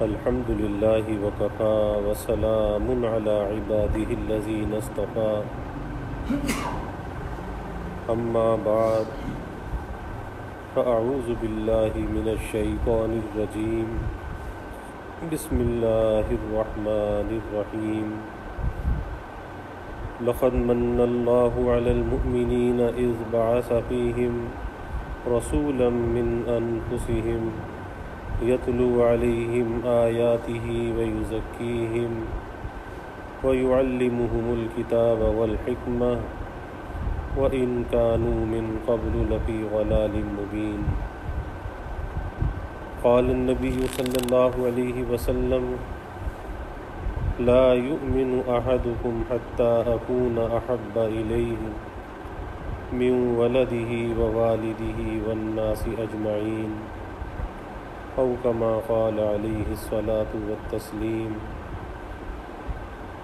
الحمد لله وكفى وسلام على عباده الذين اصطفى أما بعد فأعوذ بالله من الشيطان الرجيم بسم الله الرحمن الرحيم لقد من الله على المؤمنين إذ بعث فيهم رسولا من أنفسهم يتلو عليهم آياته ويزكيهم ويعلمهم الكتاب والحكمة وإن كانوا من قبل لفي ضلال مبين قال النبي صلى الله عليه وسلم لا يؤمن أحدكم حتى أكون أحب إليه من ولده ووالده والناس أجمعين أو كما قال عليه الصلاة والتسليم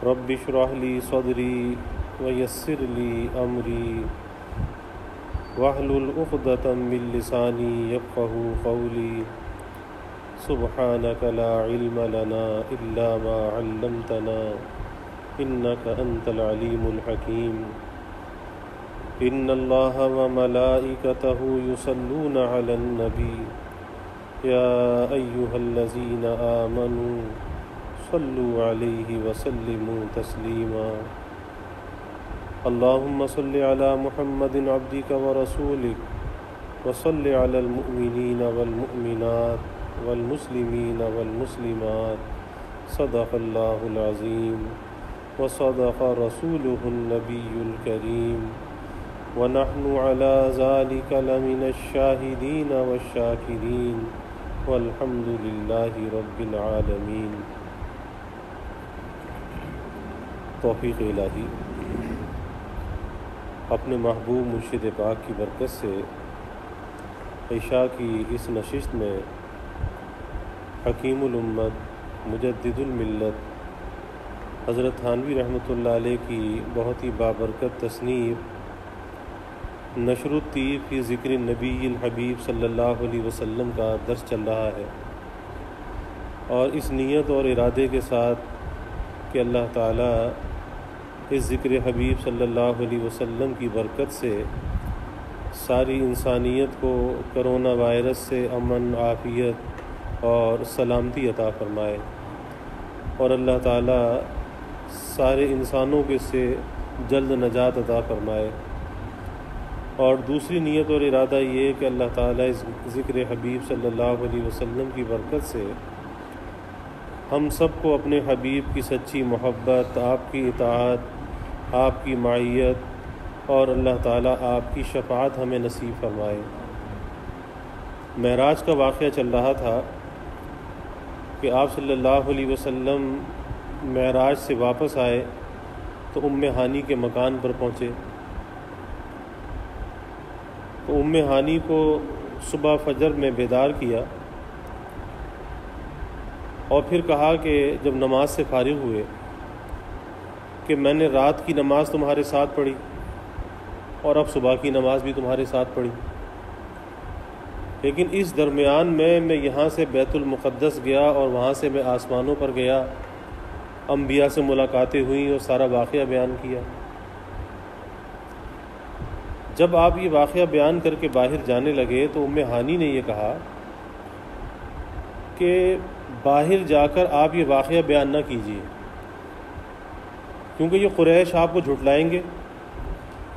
رب اشرح لي صدري ويسر لي أمري واحلل عقدة من لساني يفقهوا قولي سبحانك لا علم لنا إلا ما علمتنا إنك أنت العليم الحكيم إن الله وملائكته يصلون على النبي يا أيها الذين آمنوا صلوا عليه وسلموا تسليما اللهم صل على محمد عبدك ورسولك وصل على المؤمنين والمؤمنات والمسلمين والمسلمات صدق الله العظيم وصدق رسوله النبي الكريم ونحن على ذلك لمن الشاهدين والشاكرين والحمد لله رب العالمین۔ توفیق الہی، اپنے محبوب مرشد پاک کی برکت سے عشاء کی اس نشست میں حکیم الامت مجدد الملت حضرت تھانوی رحمۃ اللہ علیہ کی بہت ہی بابرکت تصنیف نشر الطیب فی ذکر النبی الحبیب صلی اللہ علیہ وسلم کا درس چل رہا ہے، اور اس نیت اور ارادے کے ساتھ کہ اللہ تعالیٰ اس ذکر حبیب صلی اللہ علیہ وسلم کی برکت سے ساری انسانیت کو کرونا وائرس سے امن، عافیت اور سلامتی عطا فرمائے، اور اللہ تعالیٰ سارے انسانوں کے سے جلد نجات عطا فرمائے۔ اور دوسری نیت اور ارادہ یہ کہ اللہ تعالیٰ اس ذکر حبیب صلی اللہ علیہ وسلم کی برکت سے ہم سب کو اپنے حبیب کی سچی محبت، آپ کی اطاعت، آپ کی معیت اور اللہ تعالیٰ آپ کی شفاعت ہمیں نصیب فرمائے۔ معراج کا واقعہ چل رہا تھا کہ آپ صلی اللہ علیہ وسلم معراج سے واپس آئے تو ام ہانی کے مکان پر پہنچے، تو ام ہانی کو صبح فجر میں بیدار کیا اور پھر کہا کہ جب نماز سے فارغ ہوئے کہ میں نے رات کی نماز تمہارے ساتھ پڑھی اور اب صبح کی نماز بھی تمہارے ساتھ پڑھی، لیکن اس درمیان میں یہاں سے بیت المقدس گیا اور وہاں سے میں آسمانوں پر گیا، انبیاء سے ملاقاتیں ہوئیں اور سارا واقعہ بیان کیا۔ جب آپ یہ واقعہ بیان کر کے باہر جانے لگے تو ام ہانی نے یہ کہا کہ باہر جا کر آپ یہ واقعہ بیان نہ کیجیے، کیونکہ یہ قریش آپ کو جھٹلائیں گے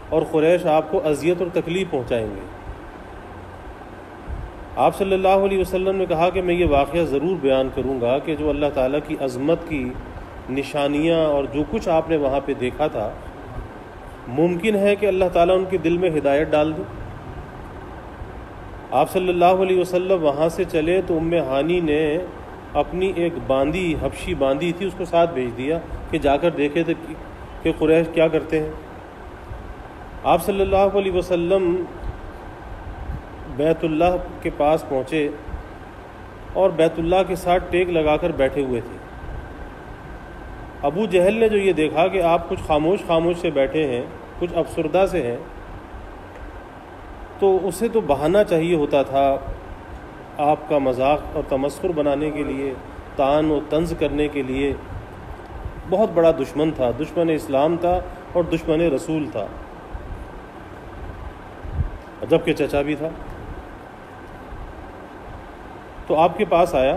اور قریش آپ کو اذیت اور تکلیف پہنچائیں گے۔ آپ صلی اللہ علیہ وسلم نے کہا کہ میں یہ واقعہ ضرور بیان کروں گا کہ جو اللہ تعالیٰ کی عظمت کی نشانیاں اور جو کچھ آپ نے وہاں پہ دیکھا تھا، ممکن ہے کہ اللہ تعالیٰ ان کے دل میں ہدایت ڈال دے۔ آپ صلی اللہ علیہ وسلم وہاں سے چلے تو ام ہانی نے اپنی ایک باندی، حبشی باندی تھی، اس کو ساتھ بھیج دیا کہ جا کر دیکھے تھے کہ قریش کیا کرتے ہیں۔ آپ صلی اللہ علیہ وسلم بیت اللہ کے پاس پہنچے اور بیت اللہ کے ساتھ ٹیک لگا کر بیٹھے ہوئے تھے۔ ابو جہل نے جو یہ دیکھا کہ آپ کچھ خاموش سے بیٹھے ہیں، کچھ افسردہ سے ہیں، تو اسے تو بہانہ چاہیے ہوتا تھا آپ کا مذاق اور تمسخر بنانے کے لیے طعن و طنز کرنے کے لیے بہت بڑا دشمن تھا، دشمن اسلام تھا اور دشمن رسول تھا، جبکہ چچا بھی تھا۔ تو آپ کے پاس آیا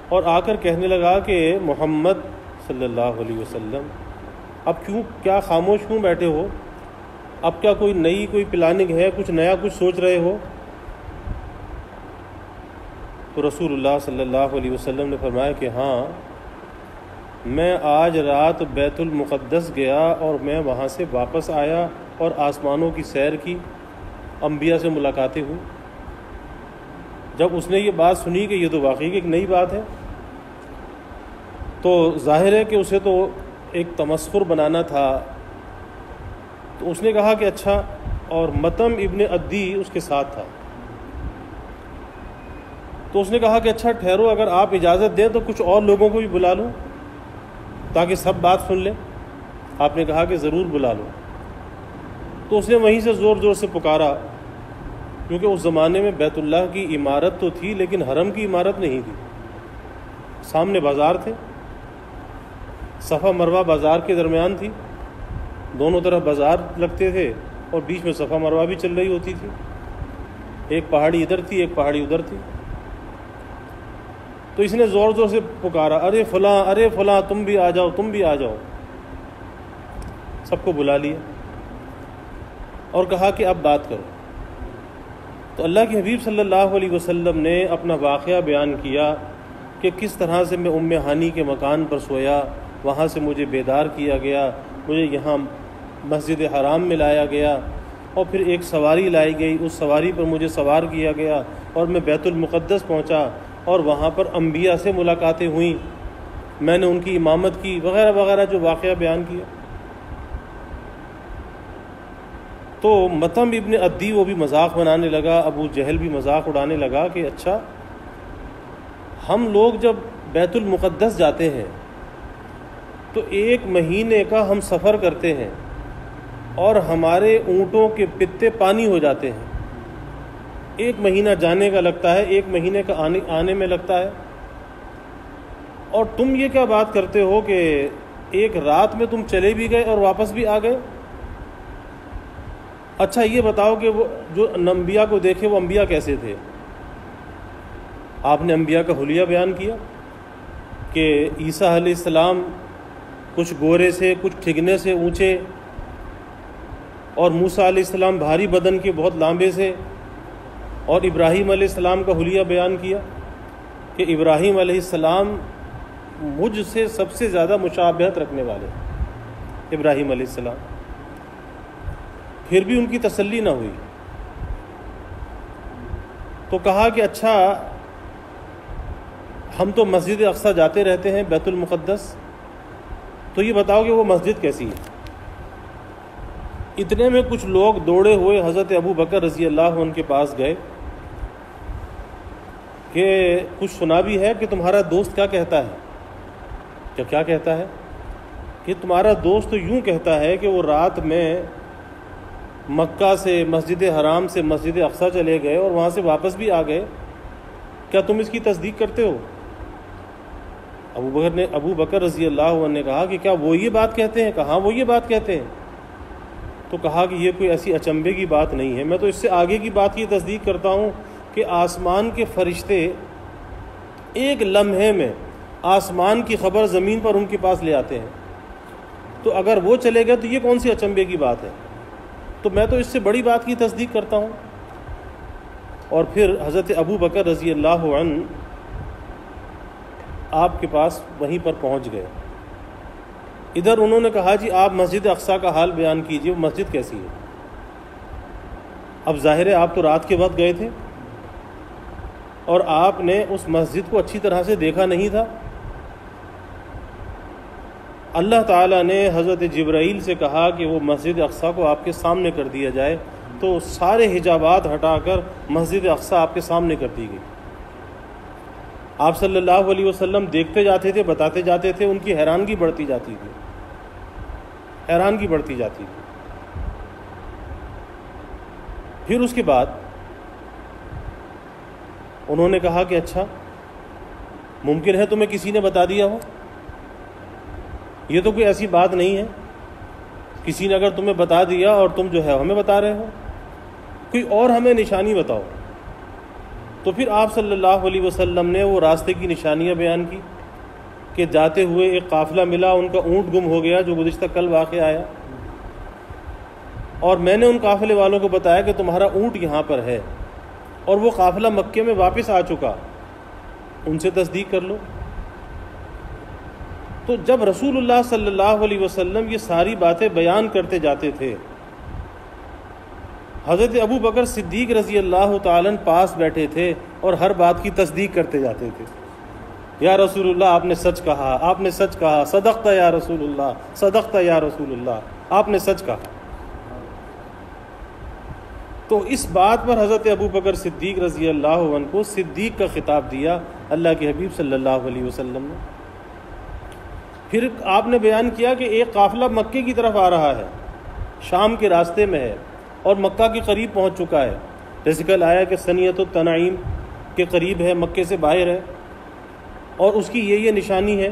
اور آ کر کہنے لگا کہ محمد صلی اللہ علیہ وسلم اب کیا خاموش کیوں بیٹھے ہو؟ اب کیا کوئی پلاننگ ہے، کچھ نیا کچھ سوچ رہے ہو؟ تو رسول اللہ صلی اللہ علیہ وسلم نے فرمایا کہ ہاں، میں آج رات بیت المقدس گیا اور میں وہاں سے واپس آیا اور آسمانوں کی سیر کی، انبیاء سے ملاقاتیں ہوئی۔ جب اس نے یہ بات سنی کہ یہ تو واقعی ایک نئی بات ہے، تو ظاہر ہے کہ اسے تو ایک تمسخر بنانا تھا، تو اس نے کہا کہ اچھا، اور مطعم ابن عدی اس کے ساتھ تھا، تو اس نے کہا کہ اچھا ٹھہرو، اگر آپ اجازت دیں تو کچھ اور لوگوں کو بھی بلا لوں تاکہ سب بات سن لیں۔ آپ نے کہا کہ ضرور بلا لو۔ تو اس نے وہیں سے زور زور سے پکارا، کیونکہ اس زمانے میں بیت اللہ کی عمارت تو تھی لیکن حرم کی عمارت نہیں تھی، سامنے بازار تھے، صفا مروہ بازار کے درمیان تھی، دونوں طرف بازار لگتے تھے اور بیچ میں صفا مروہ بھی چل رہی ہوتی تھی، ایک پہاڑی ادھر تھی ایک پہاڑی ادھر تھی۔ تو اس نے زور زور سے پکارا، ارے فلاں تم بھی آ جاؤ، تم بھی آ جاؤ۔ سب کو بلا لیا اور کہا کہ اب بات کرو۔ تو اللہ کے حبیب صلی اللہ علیہ وسلم نے اپنا واقعہ بیان کیا کہ کس طرح سے میں ام ہانی کے مکان پر سویا، وہاں سے مجھے بیدار کیا گیا، مجھے یہاں مسجد حرام میں لایا گیا، اور پھر ایک سواری لائی گئی، اس سواری پر مجھے سوار کیا گیا اور میں بیت المقدس پہنچا، اور وہاں پر انبیاء سے ملاقاتیں ہوئیں، میں نے ان کی امامت کی، وغیرہ وغیرہ جو واقعہ بیان کیا۔ تو مطعم ابن عدی وہ بھی مذاق بنانے لگا، ابو جہل بھی مذاق اڑانے لگا کہ اچھا، ہم لوگ جب بیت المقدس جاتے ہیں تو 1 مہینے کا ہم سفر کرتے ہیں اور ہمارے اونٹوں کے پتے پانی ہو جاتے ہیں، 1 مہینہ جانے کا لگتا ہے، 1 مہینے کا آنے میں لگتا ہے، اور تم یہ کیا بات کرتے ہو کہ ایک رات میں تم چلے بھی گئے اور واپس بھی آ گئے؟ اچھا یہ بتاؤ کہ وہ جو انبیاء کو دیکھے وہ انبیاء کیسے تھے؟ آپ نے انبیاء کا حلیہ بیان کیا کہ عیسیٰ علیہ السلام کچھ گورے سے، کچھ ٹھگنے سے اونچے، اور موسیٰ علیہ السلام بھاری بدن کے بہت لامبے سے، اور ابراہیم علیہ السلام کا حلیہ بیان کیا کہ ابراہیم علیہ السلام مجھ سے سب سے زیادہ مشابہت رکھنے والے، ابراہیم علیہ السلام۔ پھر بھی ان کی تسلی نہ ہوئی، تو کہا کہ اچھا، ہم تو مسجد اقصیٰ جاتے رہتے ہیں، بیت المقدس، تو یہ بتاؤ کہ وہ مسجد کیسی ہے؟ اتنے میں کچھ لوگ دوڑے ہوئے حضرت ابو بکر رضی اللہ عنہ کے پاس گئے کہ کچھ سنا بھی ہے کہ تمہارا دوست کیا کہتا ہے؟ کیا کہتا ہے؟ کہ تمہارا دوست تو یوں کہتا ہے کہ وہ رات میں مکہ سے، مسجد حرام سے مسجد اقصیٰ چلے گئے اور وہاں سے واپس بھی آ گئے، کیا تم اس کی تصدیق کرتے ہو؟ ابو بکر رضی اللہ عنہ نے کہا کہ کیا وہ یہ بات کہتے ہیں؟ کہا وہ یہ بات کہتے ہیں۔ تو کہا کہ یہ کوئی ایسی اچنبے کی بات نہیں ہے، میں تو اس سے آگے کی بات کی تصدیق کرتا ہوں کہ آسمان کے فرشتے ایک لمحے میں آسمان کی خبر زمین پر ان کے پاس لے آتے ہیں، تو اگر وہ چلے گئے تو یہ کون سی اچنبے کی بات ہے؟ تو میں تو اس سے بڑی بات کی تصدیق کرتا ہوں۔ اور پھر حضرت ابو بکر رضی اللہ عنہ آپ کے پاس وہیں پر پہنچ گئے۔ ادھر انہوں نے کہا جی آپ مسجد اقصیٰ کا حال بیان کیجئے، وہ مسجد کیسی ہے؟ اب ظاہر ہے آپ تو رات کے وقت گئے تھے اور آپ نے اس مسجد کو اچھی طرح سے دیکھا نہیں تھا۔ اللہ تعالیٰ نے حضرت جبرائیل سے کہا کہ وہ مسجد اقصیٰ کو آپ کے سامنے کر دیا جائے، تو سارے حجابات ہٹا کر مسجد اقصیٰ آپ کے سامنے کر دی گئی۔ آپ صلی اللہ علیہ وسلم دیکھتے جاتے تھے، بتاتے جاتے تھے، ان کی حیرانگی بڑھتی جاتی تھی، حیرانگی بڑھتی جاتی تھی۔ پھر اس کے بعد انہوں نے کہا کہ اچھا ممکن ہے تمہیں کسی نے بتا دیا ہو؟ یہ تو کوئی ایسی بات نہیں ہے، کسی نے اگر تمہیں بتا دیا اور تم جو ہے ہمیں بتا رہے ہو، کوئی اور ہمیں نشانی بتاؤ۔ تو پھر آپ صلی اللہ علیہ وسلم نے وہ راستے کی نشانیاں بیان کی کہ جاتے ہوئے ایک قافلہ ملا، ان کا اونٹ گم ہو گیا جو گزشتہ کل واقعہ آیا، اور میں نے ان قافلے والوں کو بتایا کہ تمہارا اونٹ یہاں پر ہے، اور وہ قافلہ مکے میں واپس آ چکا، ان سے تصدیق کر لو۔ تو جب رسول اللہ صلی اللہ علیہ وسلم یہ ساری باتیں بیان کرتے جاتے تھے، حضرت ابو بکر صدیق رضی اللہ تعالیٰ پاس بیٹھے تھے اور ہر بات کی تصدیق کرتے جاتے تھے، یا رسول اللہ آپ نے سچ کہا، آپ نے سچ کہا، صدقت یا رسول اللہ، صدقت یا رسول اللہ، آپ نے سچ کہا۔ تو اس بات پر حضرت ابو بکر صدیق رضی اللہ عنہ کو صدیق کا خطاب دیا اللہ کے حبیب صلی اللہ علیہ وسلم نے۔ پھر آپ نے بیان کیا کہ ایک قافلہ مکے کی طرف آ رہا ہے، شام کے راستے میں ہے اور مکہ کے قریب پہنچ چکا ہے، جیسے کل آیا کہ سنیت التنعیم کے قریب ہے، مکے سے باہر ہے، اور اس کی یہ نشانی ہے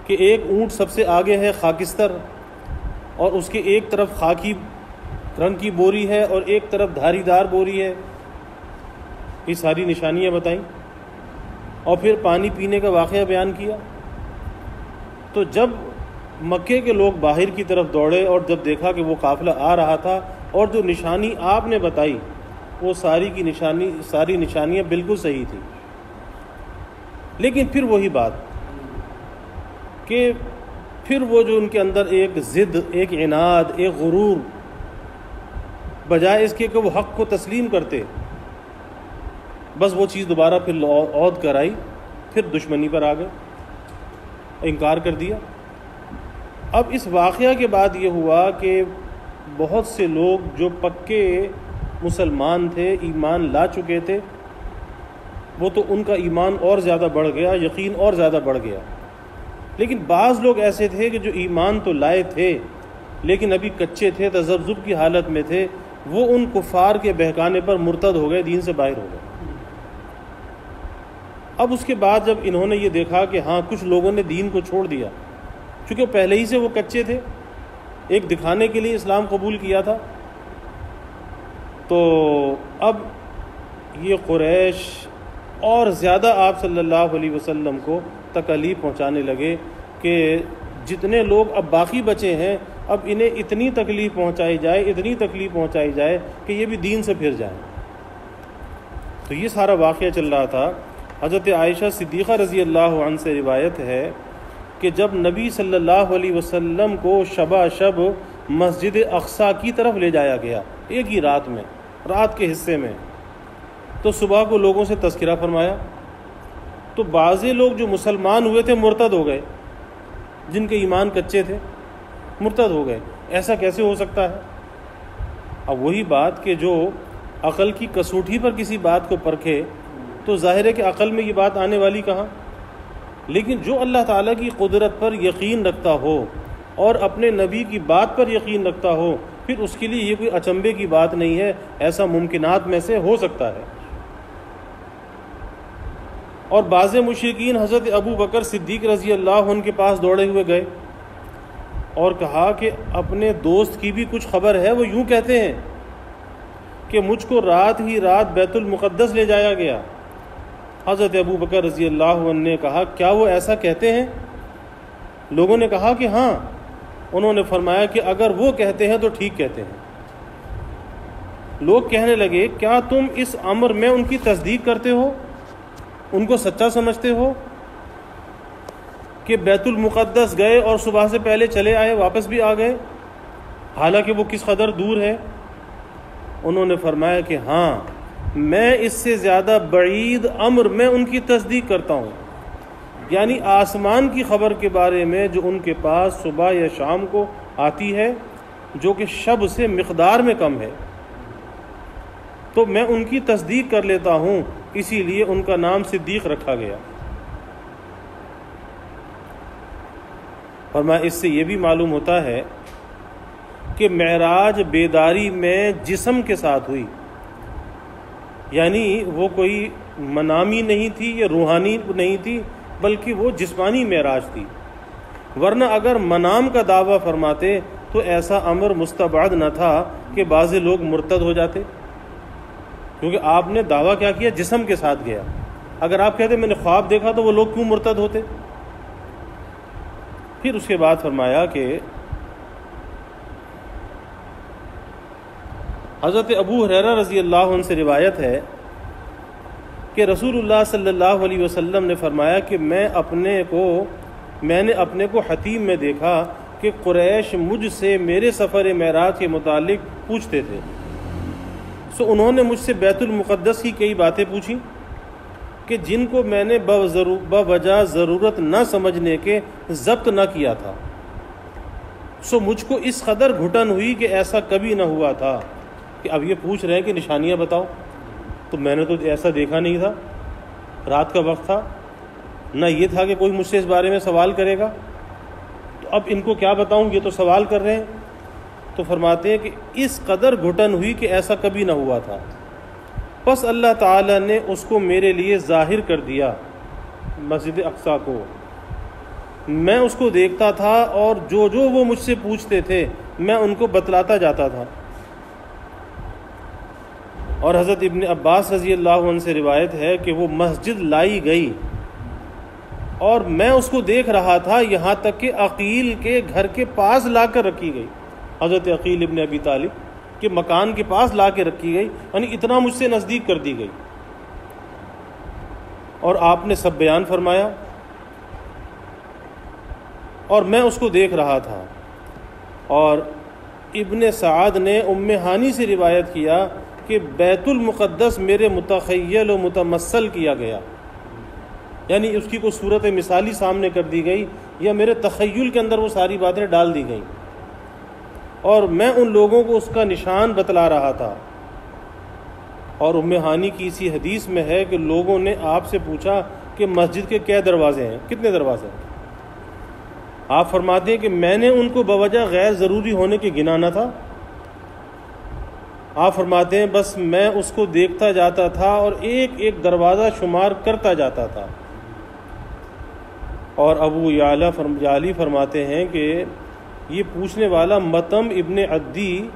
کہ ایک اونٹ سب سے آگے ہے خاکستر، اور اس کے ایک طرف خاکی رنگ کی بوری ہے اور ایک طرف دھاری دار بوری ہے۔ یہ ساری نشانیاں بتائیں، اور پھر پانی پینے کا واقعہ بیان کیا۔ تو جب مکے کے لوگ باہر کی طرف دوڑے اور جب دیکھا کہ وہ قافلہ آ رہا تھا، اور جو نشانی آپ نے بتائی وہ ساری نشانیاں بالکل صحیح تھیں، لیکن پھر وہی بات کہ پھر وہ جو ان کے اندر ایک ضد، ایک عناد، ایک غرور، بجائے اس کے کہ وہ حق کو تسلیم کرتے، بس وہ چیز دوبارہ پھر عود کر آئی، پھر دشمنی پر آ گئے، انکار کر دیا۔ اب اس واقعہ کے بعد یہ ہوا کہ بہت سے لوگ جو پکے مسلمان تھے، ایمان لا چکے تھے، وہ تو ان کا ایمان اور زیادہ بڑھ گیا، یقین اور زیادہ بڑھ گیا، لیکن بعض لوگ ایسے تھے کہ جو ایمان تو لائے تھے لیکن ابھی کچے تھے، تذبذب کی حالت میں تھے، وہ ان کفار کے بہکانے پر مرتد ہو گئے، دین سے باہر ہو گئے۔ اب اس کے بعد جب انہوں نے یہ دیکھا کہ ہاں کچھ لوگوں نے دین کو چھوڑ دیا، چونکہ پہلے ہی سے وہ کچے تھے، ایک دکھانے کے لیے اسلام قبول کیا تھا، تو اب یہ قریش اور زیادہ آپ صلی اللہ علیہ وسلم کو تکلیف پہنچانے لگے کہ جتنے لوگ اب باقی بچے ہیں اب انہیں اتنی تکلیف پہنچائی جائے، اتنی تکلیف پہنچائی جائے کہ یہ بھی دین سے پھر جائیں۔ تو یہ سارا واقعہ چل رہا تھا۔ حضرت عائشہ صدیقہ رضی اللہ عنہ سے روایت ہے کہ جب نبی صلی اللہ علیہ وسلم کو شبہ شب مسجد اقصیٰ کی طرف لے جایا گیا، ایک ہی رات میں، رات کے حصے میں، تو صبح کو لوگوں سے تذکرہ فرمایا، تو بعضے لوگ جو مسلمان ہوئے تھے مرتد ہو گئے، جن کے ایمان کچے تھے مرتد ہو گئے۔ ایسا کیسے ہو سکتا ہے؟ اب وہی بات کہ جو عقل کی کسوٹی پر کسی بات کو پرکھے تو ظاہر ہے کہ عقل میں یہ بات آنے والی کہاں، لیکن جو اللہ تعالیٰ کی قدرت پر یقین رکھتا ہو اور اپنے نبی کی بات پر یقین رکھتا ہو، پھر اس کے لیے یہ کوئی اچنبے کی بات نہیں ہے، ایسا ممکنات میں سے ہو سکتا ہے۔ اور بعض مشرکین حضرت ابو بکر صدیق رضی اللہ عنہ کے پاس دوڑے ہوئے گئے اور کہا کہ اپنے دوست کی بھی کچھ خبر ہے، وہ یوں کہتے ہیں کہ مجھ کو رات ہی رات بیت المقدس لے جایا گیا۔ حضرت ابو بکر رضی اللہ عنہ نے کہا کیا وہ ایسا کہتے ہیں؟ لوگوں نے کہا کہ ہاں۔ انہوں نے فرمایا کہ اگر وہ کہتے ہیں تو ٹھیک کہتے ہیں۔ لوگ کہنے لگے کیا تم اس امر میں ان کی تصدیق کرتے ہو، ان کو سچا سمجھتے ہو کہ بیت المقدس گئے اور صبح سے پہلے چلے آئے، واپس بھی آ گئے، حالانکہ وہ کس قدر دور ہے؟ انہوں نے فرمایا کہ ہاں، میں اس سے زیادہ بعید امر میں ان کی تصدیق کرتا ہوں، یعنی آسمان کی خبر کے بارے میں جو ان کے پاس صبح یا شام کو آتی ہے، جو کہ شب سے مقدار میں کم ہے، تو میں ان کی تصدیق کر لیتا ہوں، اسی لیے ان کا نام صدیق رکھا گیا۔ اور میں اس سے یہ بھی معلوم ہوتا ہے کہ معراج بیداری میں جسم کے ساتھ ہوئی، یعنی وہ کوئی منامی نہیں تھی یا روحانی نہیں تھی، بلکہ وہ جسمانی معراج تھی۔ ورنہ اگر منام کا دعویٰ فرماتے تو ایسا امر مستبعد نہ تھا کہ بعض لوگ مرتد ہو جاتے، کیونکہ آپ نے دعویٰ کیا کیا؟ جسم کے ساتھ گیا۔ اگر آپ کہتے میں نے خواب دیکھا تو وہ لوگ کیوں مرتد ہوتے؟ پھر اس کے بعد فرمایا کہ حضرت ابو ہریرہ رضی اللہ عنہ سے روایت ہے کہ رسول اللہ صلی اللہ علیہ وسلم نے فرمایا کہ میں نے اپنے کو حتیم میں دیکھا کہ قریش مجھ سے میرے سفر معراج کے متعلق پوچھتے تھے، سو انہوں نے مجھ سے بیت المقدس کی کئی باتیں پوچھی کہ جن کو میں نے بوجہ ضرورت نہ سمجھنے کے ضبط نہ کیا تھا، سو مجھ کو اس قدر گھٹن ہوئی کہ ایسا کبھی نہ ہوا تھا کہ اب یہ پوچھ رہے ہیں کہ نشانیاں بتاؤ، تو میں نے تو ایسا دیکھا نہیں تھا، رات کا وقت تھا، نہ یہ تھا کہ کوئی مجھ سے اس بارے میں سوال کرے گا، تو اب ان کو کیا بتاؤں، یہ تو سوال کر رہے ہیں۔ تو فرماتے ہیں کہ اس قدر گھٹن ہوئی کہ ایسا کبھی نہ ہوا تھا، پس اللہ تعالیٰ نے اس کو میرے لیے ظاہر کر دیا، مسجد اقصیٰ کو۔ میں اس کو دیکھتا تھا اور جو وہ مجھ سے پوچھتے تھے میں ان کو بتلاتا جاتا تھا۔ اور حضرت ابن عباس رضی اللہ عنہ سے روایت ہے کہ وہ مسجد لائی گئی اور میں اس کو دیکھ رہا تھا، یہاں تک کہ عقیل کے گھر کے پاس لا کر رکھی گئی، حضرت عقیل ابن ابی طالب کے مکان کے پاس لا کے رکھی گئی، یعنی اتنا مجھ سے نزدیک کر دی گئی، اور آپ نے سب بیان فرمایا اور میں اس کو دیکھ رہا تھا۔ اور ابن سعد نے ام ہانی سے روایت کیا کہ بیت المقدس میرے متخیل و متمثل کیا گیا، یعنی اس کی کوئی صورت مثالی سامنے کر دی گئی یا میرے تخیل کے اندر وہ ساری باتیں ڈال دی گئیں، اور میں ان لوگوں کو اس کا نشان بتلا رہا تھا۔ اور ام ہانی کی اسی حدیث میں ہے کہ لوگوں نے آپ سے پوچھا کہ مسجد کے کیا دروازے ہیں، کتنے دروازے ہیں؟ آپ فرماتے ہیں کہ میں نے ان کو بوجہ غیر ضروری ہونے کے گنا نہ تھا۔ آپ فرماتے ہیں بس میں اس کو دیکھتا جاتا تھا اور ایک ایک دروازہ شمار کرتا جاتا تھا۔ اور ابو یعلی فرماتے ہیں کہ یہ پوچھنے والا مطعم ابن عدی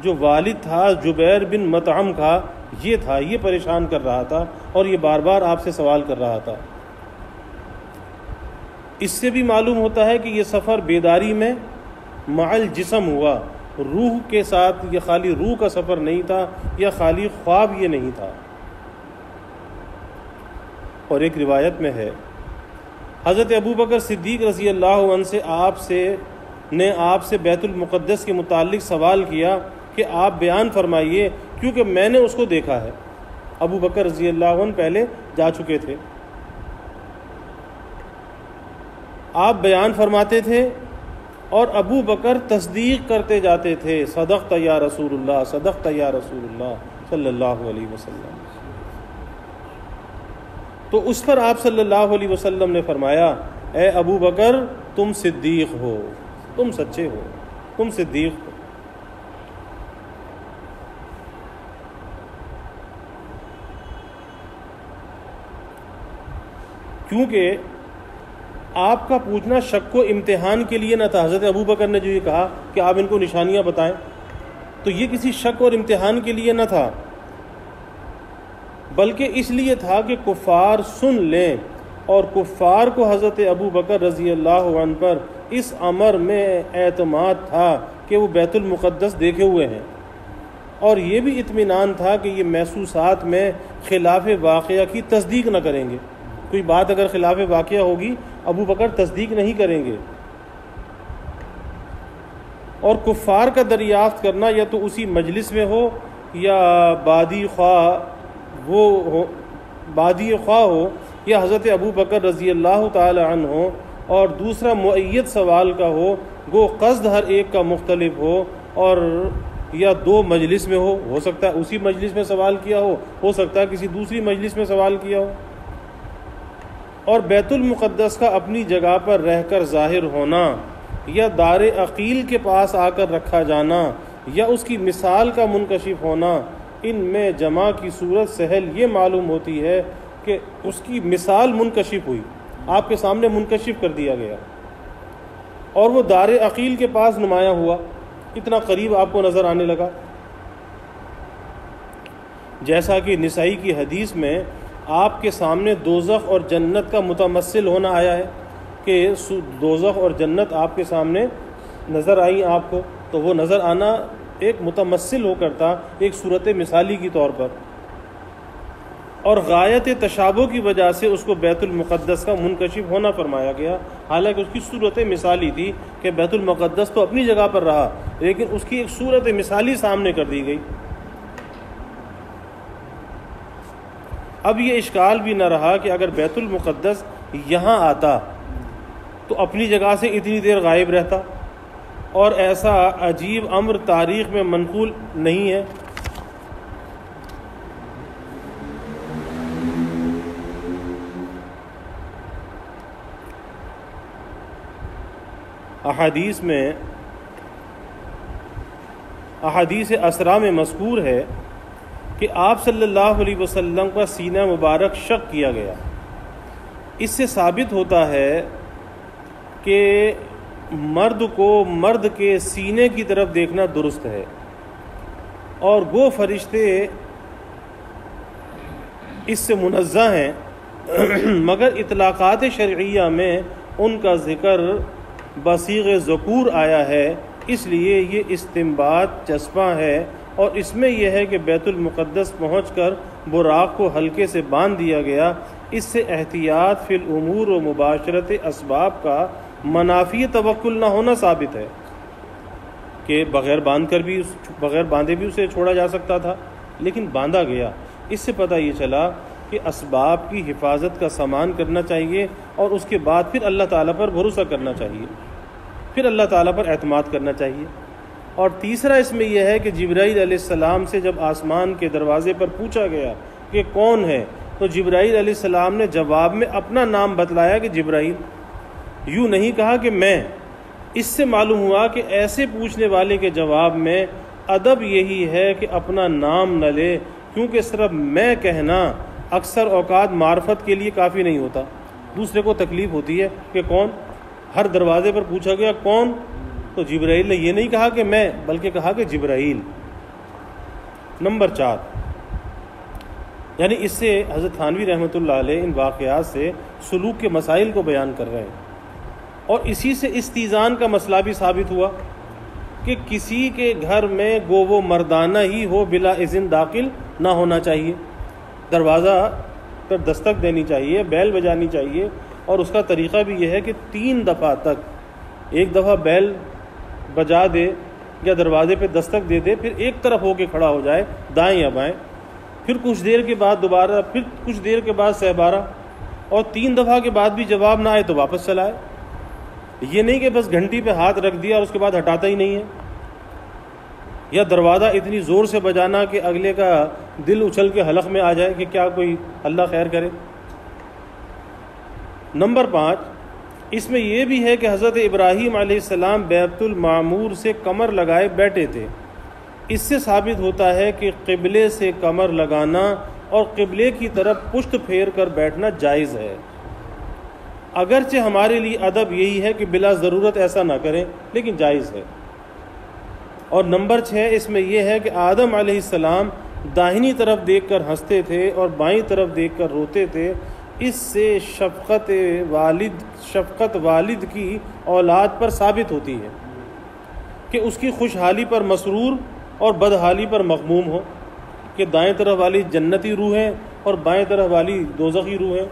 جو والد تھا جبیر بن مطعم کا، یہ تھا، یہ پریشان کر رہا تھا اور یہ بار بار آپ سے سوال کر رہا تھا۔ اس سے بھی معلوم ہوتا ہے کہ یہ سفر بیداری میں مع الجسم ہوا، روح کے ساتھ، یہ خالی روح کا سفر نہیں تھا یا خالی خواب یہ نہیں تھا۔ اور ایک روایت میں ہے حضرت ابو بکر صدیق رضی اللہ عنہ سے آپ سے بیت المقدس کے متعلق سوال کیا کہ آپ بیان فرمائیے کیونکہ میں نے اس کو دیکھا ہے۔ ابو بکر رضی اللہ عنہ پہلے جا چکے تھے۔ آپ بیان فرماتے تھے اور ابو بکر تصدیق کرتے جاتے تھے، صدقت یا رسول اللہ، صدقت یا رسول اللہ صلی اللہ علیہ وسلم۔ تو اس پر آپ صلی اللہ علیہ وسلم نے فرمایا، اے ابو بکر تم صدیق ہو، تم سچے ہو، تم صدیق ہو۔ کیونکہ آپ کا پوچھنا شک و امتحان کے لیے نہ تھا۔ حضرت ابو بکر نے جو یہ کہا کہ آپ ان کو نشانیاں بتائیں، تو یہ کسی شک اور امتحان کے لیے نہ تھا، بلکہ اس لیے تھا کہ کفار سن لیں، اور کفار کو حضرت ابو بکر رضی اللہ عنہ پر اس امر میں اعتماد تھا کہ وہ بیت المقدس دیکھے ہوئے ہیں، اور یہ بھی اطمینان تھا کہ یہ محسوسات میں خلاف واقعہ کی تصدیق نہ کریں گے۔ کوئی بات اگر خلاف واقعہ ہوگی ابو بکر تصدیق نہیں کریں گے۔ اور کفار کا دریافت کرنا یا تو اسی مجلس میں ہو یا بادی خواہ ہو یا حضرت ابو بکر رضی اللہ تعالی عنہ ہو، اور دوسرا مؤید سوال کا ہو قصد ہر ایک کا مختلف اور یا دو مجلس میں ہو سکتا ہے اسی مجلس میں سوال کیا ہو سکتا ہے کسی دوسری مجلس میں سوال کیا ہو۔ اور بیت المقدس کا اپنی جگہ پر رہ کر ظاہر ہونا یا دار عقیل کے پاس آ کر رکھا جانا یا اس کی مثال کا منکشف ہونا ان میں جمع کی صورت سہل یہ معلوم ہوتی ہے کہ اس کی مثال منکشف ہوئی، آپ کے سامنے منکشف کر دیا گیا، اور وہ دار عقیل کے پاس نمایاں ہوا، اتنا قریب آپ کو نظر آنے لگا۔ جیسا کہ نسائی کی حدیث میں آپ کے سامنے دوزخ اور جنت کا متمثل ہونا آیا ہے کہ دوزخ اور جنت آپ کے سامنے نظر آئی آپ کو، تو وہ نظر آنا ایک متمثل ہو کر تھا، ایک صورت مثالی کی طور پر، اور غایت تشابہ کی وجہ سے اس کو بیت المقدس کا منکشف ہونا فرمایا گیا، حالانکہ اس کی صورت مثالی تھی کہ بیت المقدس تو اپنی جگہ پر رہا، لیکن اس کی ایک صورت مثالی سامنے کر دی گئی۔ اب یہ اشکال بھی نہ رہا کہ اگر بیت المقدس یہاں آتا تو اپنی جگہ سے اتنی دیر غائب رہتا، اور ایسا عجیب امر تاریخ میں منقول نہیں ہے۔ احادیث اسرا میں مذکور ہے کہ آپ صلی اللہ علیہ وسلم کا سینہ مبارک شق کیا گیا۔ اس سے ثابت ہوتا ہے کہ مرد کو مرد کے سینے کی طرف دیکھنا درست ہے، اور وہ فرشتے اس سے منزہ ہیں، مگر اطلاقات شرعیہ میں ان کا ذکر بصیغ ذکور آیا ہے، اس لیے یہ استنباط چسپاں ہے، اور اس میں یہ ہے کہ بیت المقدس پہنچ کر براق کو حلقے سے باندھ دیا گیا۔ اس سے احتیاط فی الامور و مباشرت اسباب کا منافی توکل نہ ہونا ثابت ہے کہ بغیر باندھے بھی اسے چھوڑا جا سکتا تھا، لیکن باندھا گیا۔ اس سے پتہ یہ چلا کہ اسباب کی حفاظت کا سامان کرنا چاہیے، اور اس کے بعد پھر اللہ تعالیٰ پر بھروسہ کرنا چاہیے، پھر اللہ تعالیٰ پر اعتماد کرنا چاہیے۔ اور تیسرا اس میں یہ ہے کہ جبرائیل علیہ السلام سے جب آسمان کے دروازے پر پوچھا گیا کہ کون ہے، تو جبرائیل علیہ السلام نے جواب میں اپنا نام بتلایا کہ جبرائیل، یوں نہیں کہا کہ میں۔ اس سے معلوم ہوا کہ ایسے پوچھنے والے کے جواب میں ادب یہی ہے کہ اپنا نام نہ لے، کیونکہ صرف میں کہنا اکثر اوقات معرفت کے لیے کافی نہیں ہوتا، دوسرے کو تکلیف ہوتی ہے کہ کون۔ ہر دروازے پر پوچھا گیا کون، تو جبرائیل نے یہ نہیں کہا کہ میں، بلکہ کہا کہ جبرائیل۔ نمبر 4، یعنی اس سے حضرت تھانوی رحمۃ اللہ علیہ ان واقعات سے سلوک کے مسائل کو بیان کر رہے ہیں، اور اسی سے استیزان کا مسئلہ بھی ثابت ہوا کہ کسی کے گھر میں گو وہ مردانہ ہی ہو بلا اذن داخل نہ ہونا چاہیے، دروازہ پر دستک دینی چاہیے، بیل بجانی چاہیے، اور اس کا طریقہ بھی یہ ہے کہ 3 دفعہ تک، ایک دفعہ بیل بجا دے یا دروازے پہ دستک دے دے، پھر ایک طرف ہو کے کھڑا ہو جائے دائیں یا بائیں، پھر کچھ دیر کے بعد دوبارہ، پھر کچھ دیر کے بعد سہبارہ، اور 3 دفعہ کے بعد بھی جواب نہ آئے تو واپس چلائے۔ یہ نہیں کہ بس گھنٹی پہ ہاتھ رکھ دیا اور اس کے بعد ہٹاتا ہی نہیں ہے، یا دروازہ اتنی زور سے بجانا کہ اگلے کا دل اچھل کے حلق میں آ جائے کہ کیا کوئی اللہ خیر کرے۔ نمبر 5، اس میں یہ بھی ہے کہ حضرت ابراہیم علیہ السلام بیت المعمور سے کمر لگائے بیٹھے تھے۔ اس سے ثابت ہوتا ہے کہ قبلے سے کمر لگانا اور قبلے کی طرف پشت پھیر کر بیٹھنا جائز ہے، اگرچہ ہمارے لیے ادب یہی ہے کہ بلا ضرورت ایسا نہ کریں، لیکن جائز ہے۔ اور نمبر 6، اس میں یہ ہے کہ آدم علیہ السلام داہنی طرف دیکھ کر ہنستے تھے اور بائیں طرف دیکھ کر روتے تھے۔ اس سے شفقت والد کی اولاد پر ثابت ہوتی ہے کہ اس کی خوشحالی پر مسرور اور بدحالی پر مغموم ہو، کہ دائیں طرف والی جنتی روح ہے اور بائیں طرف والی دوزخی روح ہے۔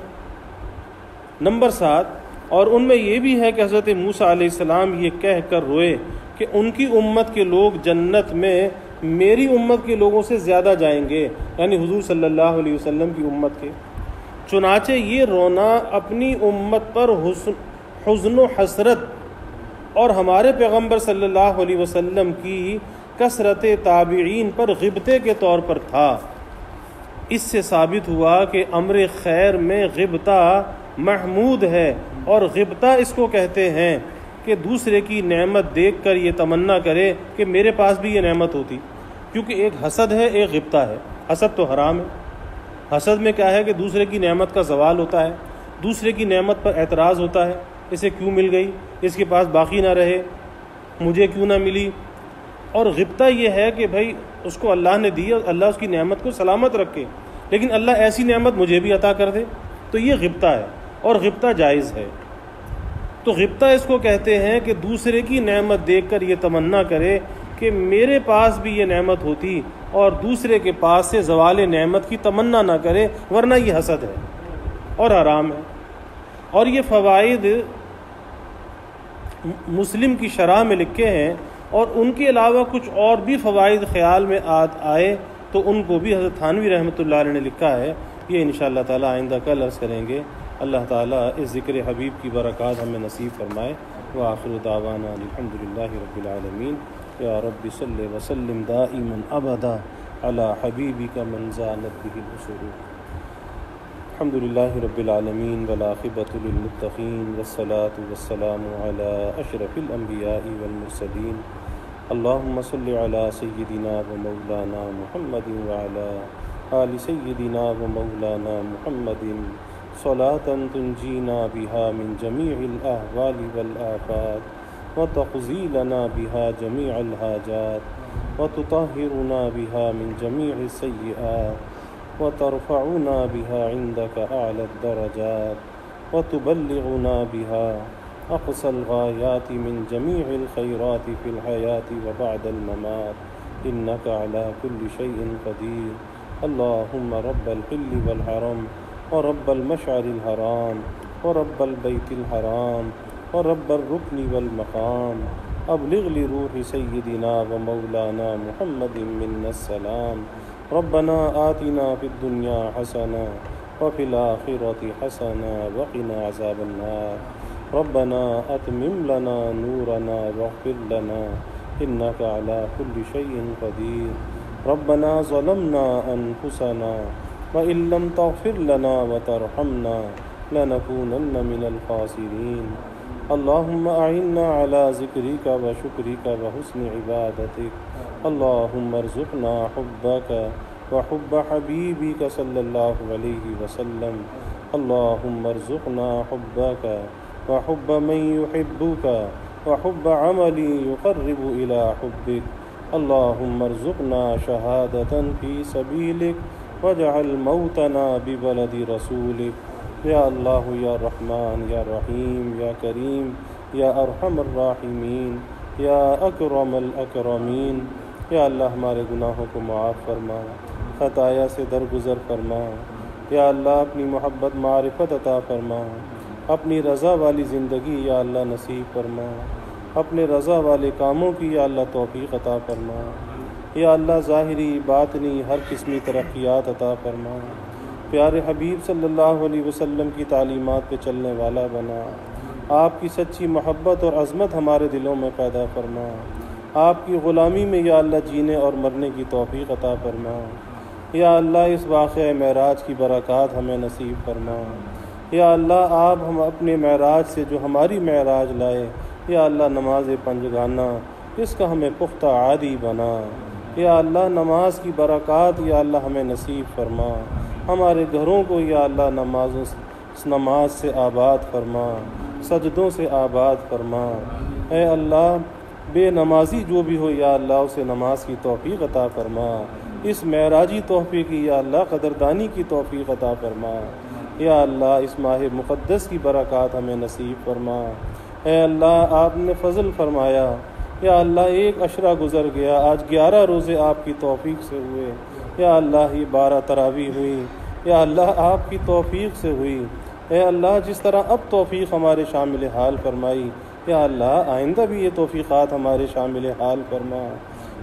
نمبر 7، اور ان میں یہ بھی ہے کہ حضرت موسیٰ علیہ السلام یہ کہہ کر روئے کہ ان کی امت کے لوگ جنت میں میری امت کے لوگوں سے زیادہ جائیں گے، یعنی حضور صلی اللہ علیہ وسلم کی امت کے۔ چنانچہ یہ رونا اپنی امت پر حزن و حسرت اور ہمارے پیغمبر صلی اللہ علیہ وسلم کی کثرت تابعین پر غبطے کے طور پر تھا۔ اس سے ثابت ہوا کہ امر خیر میں غبطہ محمود ہے، اور غبطہ اس کو کہتے ہیں کہ دوسرے کی نعمت دیکھ کر یہ تمنا کرے کہ میرے پاس بھی یہ نعمت ہوتی، کیونکہ ایک حسد ہے، ایک غبطہ ہے۔ حسد تو حرام ہے۔ حسد میں کیا ہے کہ دوسرے کی نعمت کا زوال ہوتا ہے، دوسرے کی نعمت پر اعتراض ہوتا ہے، اسے کیوں مل گئی، اس کے پاس باقی نہ رہے، مجھے کیوں نہ ملی۔ اور غبطہ یہ ہے کہ بھائی اس کو اللہ نے دی اور اللہ اس کی نعمت کو سلامت رکھے، لیکن اللہ ایسی نعمت مجھے بھی عطا کر دے، تو یہ غبطہ ہے، اور غبطہ جائز ہے۔ تو غبطہ اس کو کہتے ہیں کہ دوسرے کی نعمت دیکھ کر یہ تمنا کرے کہ میرے پاس بھی یہ نعمت ہوتی، اور دوسرے کے پاس سے زوال نعمت کی تمنا نہ کرے، ورنہ یہ حسد ہے اور حرام ہے۔ اور یہ فوائد مسلم کی شرح میں لکھے ہیں، اور ان کے علاوہ کچھ اور بھی فوائد خیال میں آئے تو ان کو بھی حضرت تھانوی رحمۃ اللہ علیہ نے لکھا ہے۔ یہ انشاءاللہ تعالی آئندہ کل عرض کریں گے۔ اللہ تعالیٰ اس ذکر حبیب کی برکات ہمیں نصیب فرمائے۔ وآخر دعوانا الحمدللہ رب العالمین۔ یا رب صلی وسلم دائما ابدا علی حبیبک من زانت بہ البصور۔ الحمدللہ رب العالمین والعاقبۃ للمتقین والصلاۃ والسلام علی اشرف الانبیاء والمرسلین۔ اللہم صلی علی سیدنا و مولانا محمد وعلی آل سیدنا و مولانا محمد صلاۃ تنجینا بہا من جمیع الاحوال والآفات وتقضی لنا بہا جمیع الحاجات وتطہرنا بہا من جمیع السیئات وترفعنا بها عندك أعلى الدرجات وتبلغنا بها أقصى الغايات من جميع الخيرات في الحياة وبعد الممات إنك على كل شيء قدير۔ اللهم رب الحل والحرم ورب المشعر الحرام ورب البيت الحرام ورب الركن والمقام، أبلغ لروح سيدنا ومولانا محمد منا السلام۔ ربنا آتنا في الدنيا حسنة وفي الآخرة حسنة وقنا عذاب النار۔ ربنا أتمم لنا نورنا واغفر لنا إنك على كل شيء قدير۔ ربنا ظلمنا أنفسنا وإن لم تغفر لنا وترحمنا لنكونن من الخاسرين۔ اللهم أعنا على ذكرك وشكرك وحسن عبادتك۔ اللهم ارزقنا حبك وحب حبيبك صلى الله عليه وسلم۔ اللهم ارزقنا حبك وحب من يحبك وحب عمل يقرب إلى حبك۔ اللهم ارزقنا شهادة في سبيلك واجعل موتنا ببلد رسولك۔ یا اللہ یا رحمان یا رحیم یا کریم یا ارحم الراحمین یا اکرم الاکرمین۔ یا اللہ ہمارے گناہوں کو معاف فرما، خطایا سے درگزر فرما۔ یا اللہ اپنی محبت معرفت عطا فرما، اپنی رضا والی زندگی یا اللہ نصیب فرما، اپنے رضا والے کاموں کی یا اللہ توفیق عطا فرما۔ یا اللہ ظاہری باطنی ہر قسمی ترقیات عطا فرما۔ پیارے حبیب صلی اللہ علیہ وسلم کی تعلیمات پہ چلنے والا بنا۔ آپ کی سچی محبت اور عظمت ہمارے دلوں میں پیدا فرما۔ آپ کی غلامی میں یا اللہ جینے اور مرنے کی توفیق عطا فرما۔ یا اللہ اس واقعہ معراج کی برکات ہمیں نصیب فرما۔ یا اللہ آپ ہم اپنے معراج سے جو ہماری معراج لائے، یا اللہ نماز پنجگانہ اس کا ہمیں پختہ عادی بنا۔ یا اللہ نماز کی برکات یا اللہ ہمیں نصیب فرما۔ ہمارے گھروں کو یا اللہ نماز سے آباد فرما، سجدوں سے آباد فرما۔ اے اللہ بے نمازی جو بھی ہو یا اللہ اسے نماز کی توفیق عطا فرما۔ اس معراجی تحفے کی یا اللہ قدردانی کی توفیق عطا فرما۔ یا اللہ اس ماہ مقدس کی برکات ہمیں نصیب فرما۔ اے اللہ آپ نے فضل فرمایا، یا اللہ ایک عشرہ گزر گیا، آج 11 روزے آپ کی توفیق سے ہوئے۔ یا اللہ یہ 12 تراویح ہوئی، یا اللہ آپ کی توفیق سے ہوئی۔ اے اللہ جس طرح اب توفیق ہمارے شامل حال فرمائی، یا اللہ آئندہ بھی یہ توفیقات ہمارے شامل حال فرما۔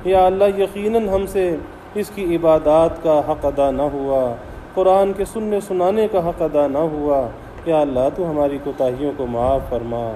یا اللہ یقیناً ہم سے اس کی عبادات کا حق ادا نہ ہوا، قرآن کے سننے سنانے کا حق ادا نہ ہوا۔ یا اللہ تو ہماری کوتاہیوں کو معاف فرما۔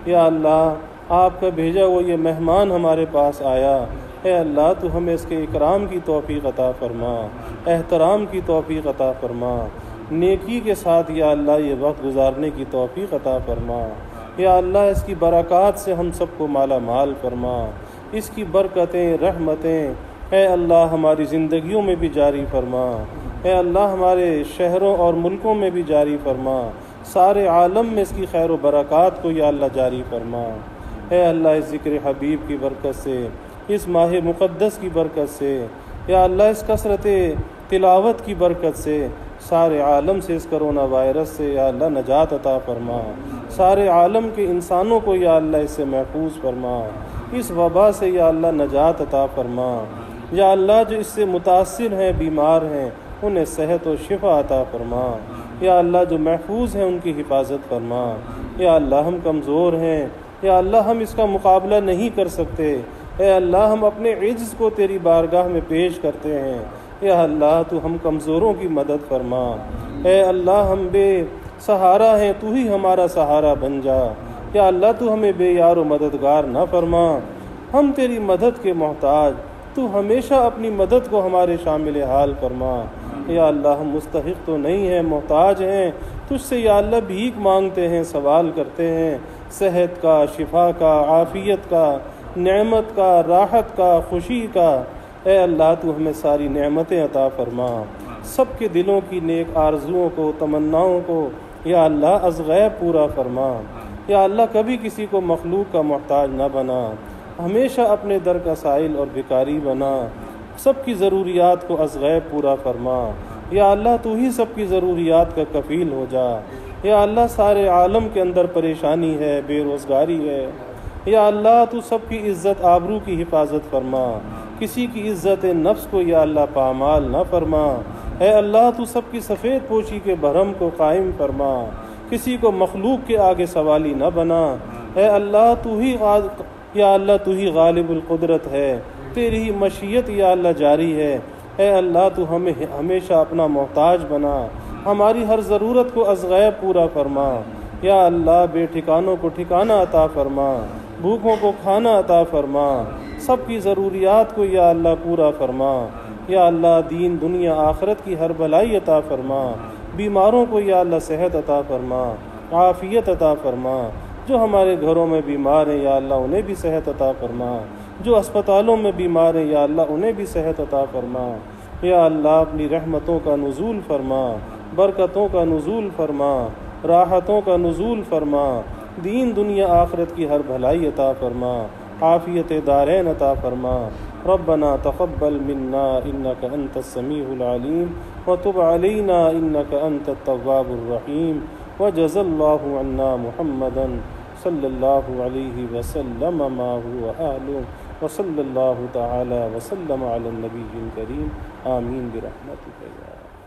یا اللہ آپ کا بھیجا وہ یہ مہمان ہمارے پاس آیا، اے اللہ تو ہمیں اس کے اکرام کی توفیق عطا فرما، احترام کی توفیق عطا فرما، نیکی کے ساتھ یا اللہ یہ وقت گزارنے کی توفیق عطا فرما۔ یا اللہ اس کی برکات سے ہم سب کو مالا مال فرما، اس کی برکتیں رحمتیں اے اللہ ہماری زندگیوں میں بھی جاری فرما، اے اللہ ہمارے شہروں اور ملکوں میں بھی جاری فرما، سارے عالم میں اس کی خیر و برکات کو یا اللہ جاری فرما۔ اے اللہ اس ذکر حبیب کی برکت سے، اس ماہ مقدس کی برکت سے، یا اللہ اس کثرت تلاوت کی برکت سے سارے عالم سے، اس کرونا وائرس سے یا اللہ نجات عطا فرما، سارے عالم کے انسانوں کو یا اللہ اس سے محفوظ فرما، اس وبا سے یا اللہ نجات عطا فرما۔ یا اللہ جو اس سے متاثر ہیں، بیمار ہیں، انہیں صحت و شفا عطا فرما۔ یا اللہ جو محفوظ ہیں ان کی حفاظت فرما۔ یا اللہ ہم کمزور ہیں، یا اللہ ہم اس کا مقابلہ نہیں کر سکتے، اے اللہ ہم اپنے عجز کو تیری بارگاہ میں پیش کرتے ہیں، یا اللہ تو ہم کمزوروں کی مدد فرما۔ اے اللہ ہم بے سہارا ہیں، تو ہی ہمارا سہارا بن جا۔ یا اللہ تو ہمیں بے یار و مددگار نہ فرما، ہم تیری مدد کے محتاج، تو ہمیشہ اپنی مدد کو ہمارے شامل حال فرما۔ یا اللہ ہم مستحق تو نہیں ہیں، محتاج ہیں، تجھ سے یا اللہ بھیک مانگتے ہیں، سوال کرتے ہیں صحت کا، شفا کا، عافیت کا، نعمت کا، راحت کا، خوشی کا۔ اے اللہ تو ہمیں ساری نعمتیں عطا فرما، سب کے دلوں کی نیک آرزوؤں کو، تمناؤں کو یا اللہ از غیب پورا فرما۔ یا اللہ کبھی کسی کو مخلوق کا محتاج نہ بنا، ہمیشہ اپنے در کا سائل اور بھکاری بنا، سب کی ضروریات کو از غیب پورا فرما۔ یا اللہ تو ہی سب کی ضروریات کا کفیل ہو جا۔ یا اللہ سارے عالم کے اندر پریشانی ہے، بے روزگاری ہے، یا اللہ تو سب کی عزت آبرو کی حفاظت فرما، کسی کی عزت نفس کو یا اللہ پامال نہ فرما۔ اے اللہ تو سب کی سفید پوشی کے بھرم کو قائم فرما، کسی کو مخلوق کے آگے سوالی نہ بنا۔ اے اللہ یا اللہ تو ہی غالب القدرت ہے، تیری ہی مشیت یا اللہ جاری ہے۔ اے اللہ تو ہمیں ہمیشہ اپنا محتاج بنا، ہماری ہر ضرورت کو از غیب پورا فرما۔ یا اللہ بے ٹھکانوں کو ٹھکانہ عطا فرما، بھوکوں کو کھانا عطا فرما، سب کی ضروریات کو یا اللہ پورا فرما۔ یا اللہ دین دنیا آخرت کی ہر بھلائی عطا فرما، بیماروں کو یا اللہ صحت عطا فرما، عافیت عطا فرما۔ جو ہمارے گھروں میں بیمار ہیں یا اللہ انہیں بھی صحت عطا فرما، جو اسپتالوں میں بیمار ہیں یا اللہ انہیں بھی صحت عطا فرما۔ یا اللہ اپنی رحمتوں کا نزول فرما، برکتوں کا نزول فرما، راحتوں کا نزول فرما، دین دنیا آخرت کی ہر بھلائی عطا فرما، عافیت دارین عطا فرما۔ ربنا تقبل منا انك انت السميع العليم وتب علينا انك انت التواب الرحيم وجزى الله عنا محمدا صلى الله عليه وسلم ما هو أهله وصلى الله تعالى وسلم على النبي الكريم آمين برحمتك يا